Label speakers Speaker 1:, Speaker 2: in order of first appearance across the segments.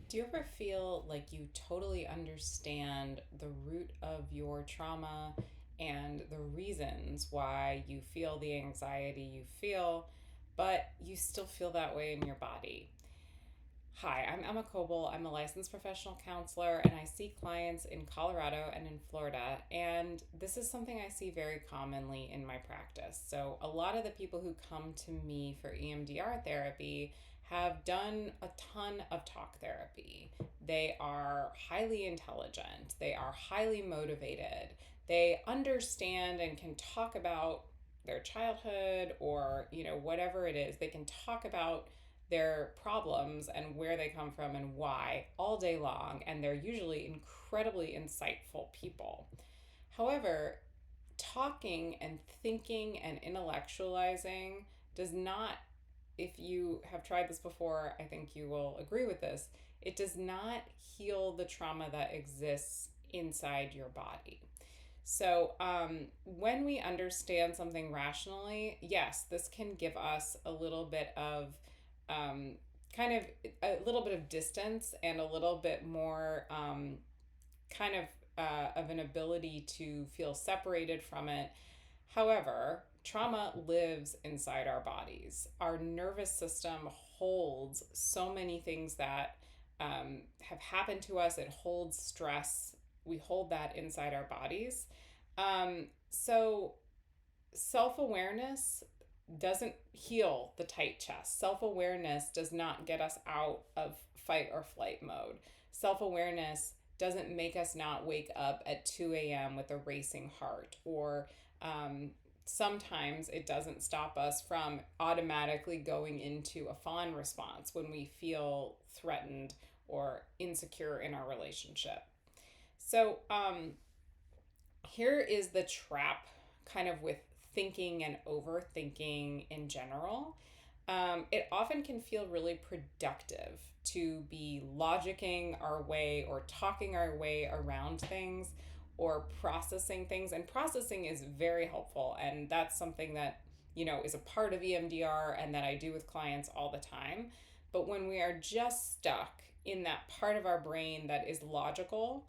Speaker 1: Do you ever feel like you totally understand the root of your trauma and the reasons why you feel the anxiety you feel, but you still feel that way in your body? Hi, I'm Emma Coble. I'm a licensed professional counselor and I see clients in Colorado and in Florida. And this is something I see very commonly in my practice. So, a lot of the people who come to me for EMDR therapy have done a ton of talk therapy. They are highly intelligent, they are highly motivated, they understand and can talk about their childhood or, whatever it is. They can talk about their problems and where they come from and why all day long, and they're usually incredibly insightful people. However, talking and thinking and intellectualizing does not, if you have tried this before, I think you will agree with this, it does not heal the trauma that exists inside your body. So, when we understand something rationally, yes, this can give us a little bit of um, kind of a little bit of distance and a little bit more kind of an ability to feel separated from it. However, trauma lives inside our bodies. Our nervous system holds so many things that have happened to us. It holds stress. We hold that inside our bodies. So, self awareness doesn't heal the tight chest. Self awareness does not get us out of fight or flight mode. Self awareness doesn't make us not wake up at 2 a.m. with a racing heart, or sometimes it doesn't stop us from automatically going into a fawn response when we feel threatened or insecure in our relationship. So, here is the trap kind of with thinking and overthinking in general. It often can feel really productive to be logicking our way or talking our way around things or processing things. And processing is very helpful. And that's something that, is a part of EMDR and that I do with clients all the time. But when we are just stuck in that part of our brain that is logical,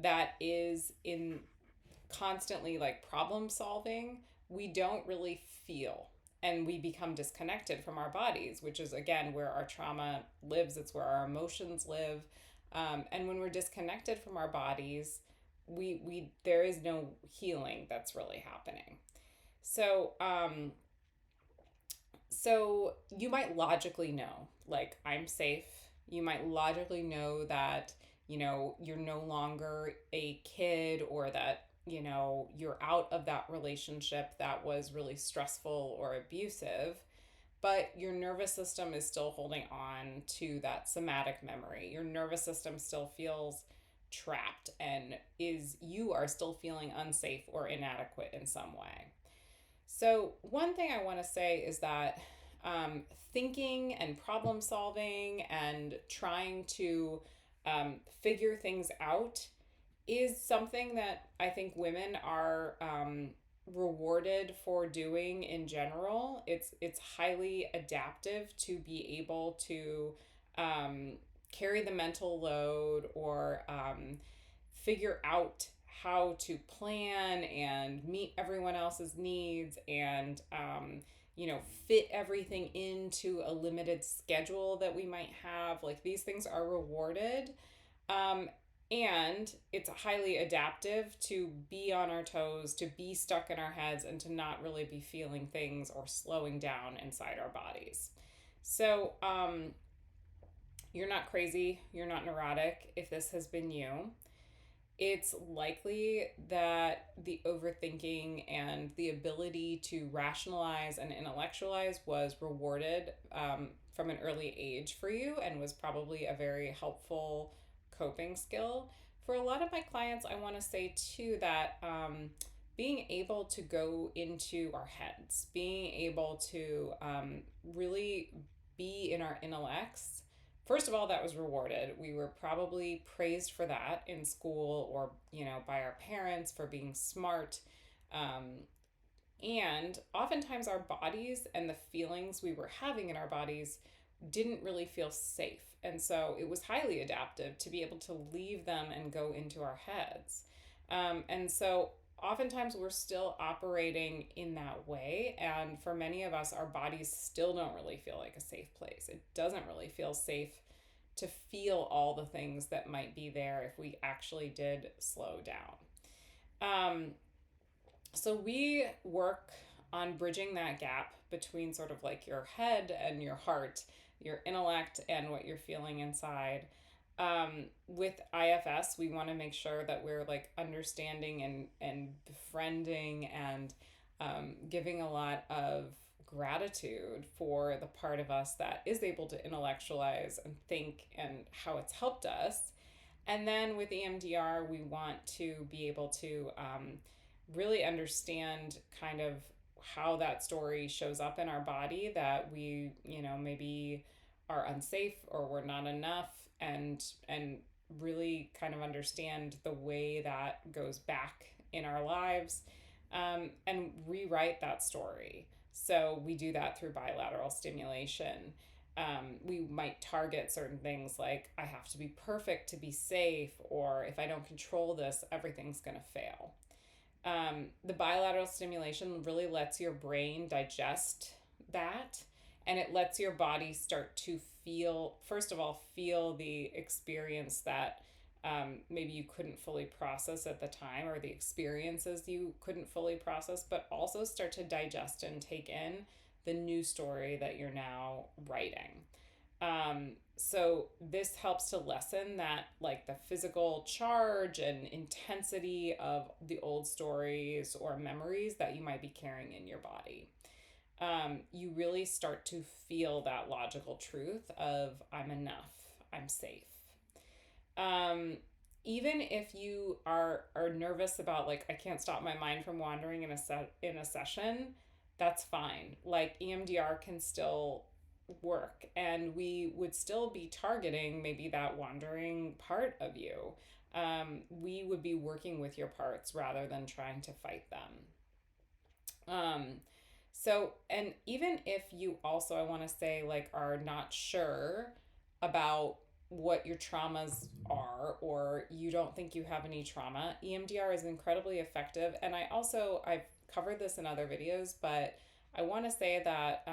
Speaker 1: that is in constantly like problem solving, we don't really feel, and we become disconnected from our bodies, which is again where our trauma lives. It's where our emotions live. And when we're disconnected from our bodies, we there is no healing that's really happening. So so you might logically know, like, I'm safe. You might logically know that, you're no longer a kid, or that, you're out of that relationship that was really stressful or abusive, but your nervous system is still holding on to that somatic memory. Your nervous system still feels trapped and you are still feeling unsafe or inadequate in some way. So, one thing I want to say is that thinking and problem solving and trying to figure things out is something that I think women are rewarded for doing in general. It's highly adaptive to be able to carry the mental load, or figure out how to plan and meet everyone else's needs, and fit everything into a limited schedule that we might have. Like, these things are rewarded. um, and it's highly adaptive to be on our toes, to be stuck in our heads, and to not really be feeling things or slowing down inside our bodies. So, you're not crazy, you're not neurotic if this has been you. It's likely that the overthinking and the ability to rationalize and intellectualize was rewarded from an early age for you, and was probably a very helpful coping skill. For a lot of my clients, I want to say too that being able to go into our heads, being able to really be in our intellects. First of all, that was rewarded. We were probably praised for that in school, or, by our parents for being smart. And oftentimes our bodies and the feelings we were having in our bodies didn't really feel safe. And so it was highly adaptive to be able to leave them and go into our heads. And so oftentimes we're still operating in that way. And for many of us, our bodies still don't really feel like a safe place. It doesn't really feel safe to feel all the things that might be there if we actually did slow down. So we work on bridging that gap between sort of like your head and your heart, your intellect and what you're feeling inside. With IFS, we want to make sure that we're like understanding and befriending and giving a lot of gratitude for the part of us that is able to intellectualize and think and how it's helped us. And then with EMDR, we want to be able to really understand kind of how that story shows up in our body, that we, maybe are unsafe or we're not enough, and really kind of understand the way that goes back in our lives, and rewrite that story. So we do that through bilateral stimulation. We might target certain things like, I have to be perfect to be safe, or if I don't control this, everything's going to fail. The bilateral stimulation really lets your brain digest that, and it lets your body start to feel, first of all, feel the experience that maybe you couldn't fully process at the time, or the experiences you couldn't fully process, but also start to digest and take in the new story that you're now writing. So this helps to lessen that, like, the physical charge and intensity of the old stories or memories that you might be carrying in your body. You really start to feel that logical truth of, I'm enough, I'm safe. Even if you are nervous about, like, I can't stop my mind from wandering in a session, that's fine. Like, EMDR can still work, and we would still be targeting maybe that wandering part of you. We would be working with your parts rather than trying to fight them. So, and even if you also, I want to say, like, are not sure about what your traumas are, or you don't think you have any trauma, EMDR is incredibly effective. And I've covered this in other videos, but I want to say that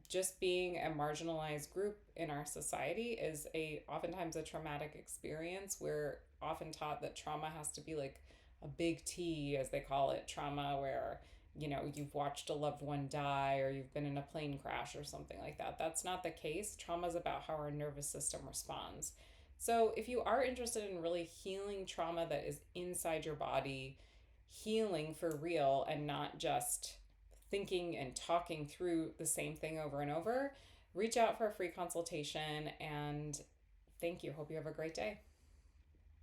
Speaker 1: just being a marginalized group in our society is oftentimes a traumatic experience. We're often taught that trauma has to be like a big T, as they call it, trauma where, you've watched a loved one die, or you've been in a plane crash or something like that. That's not the case. Trauma is about how our nervous system responds. So if you are interested in really healing trauma that is inside your body, healing for real, and not just thinking and talking through the same thing over and over, reach out for a free consultation. And thank you. Hope you have a great day.